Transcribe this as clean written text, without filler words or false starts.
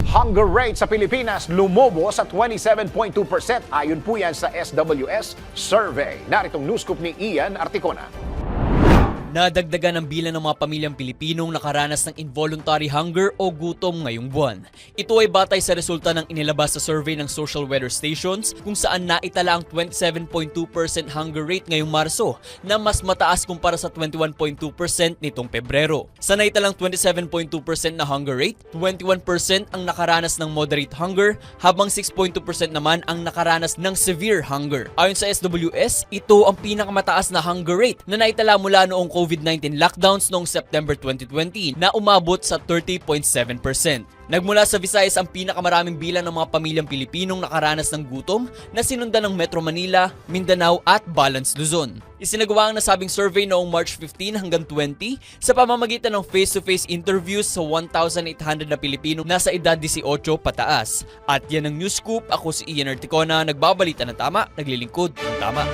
Hunger rate sa Pilipinas lumobo sa 27.2% ayon po yan sa SWS survey. Naritong news scoop ni Ian Articona. Nadagdagan ang bilang ng mga pamilyang Pilipinong nakaranas ng involuntary hunger o gutom ngayong buwan. Ito ay batay sa resulta ng inilabas sa survey ng Social Weather Stations kung saan naitala ang 27.2% hunger rate ngayong Marso na mas mataas kumpara sa 21.2% nitong Pebrero. Sa naitalang 27.2% na hunger rate, 21% ang nakaranas ng moderate hunger habang 6.2% naman ang nakaranas ng severe hunger. Ayon sa SWS, ito ang pinakamataas na hunger rate na naitala mula noong COVID-19 lockdowns noong September 2020 na umabot sa 30.7%. Nagmula sa Visayas ang pinakamaraming bilang ng mga pamilyang Pilipinong nakaranas ng gutom na sinundan ng Metro Manila, Mindanao at Balance Luzon. Isinagawa ang nasabing survey noong March 15 hanggang 20 sa pamamagitan ng face-to-face interviews sa 1,800 na Pilipino nasa edad 18 pataas. At yan ang News Scoop. Ako si Ian Articona, nagbabalita ng tama, naglilingkod ng tama.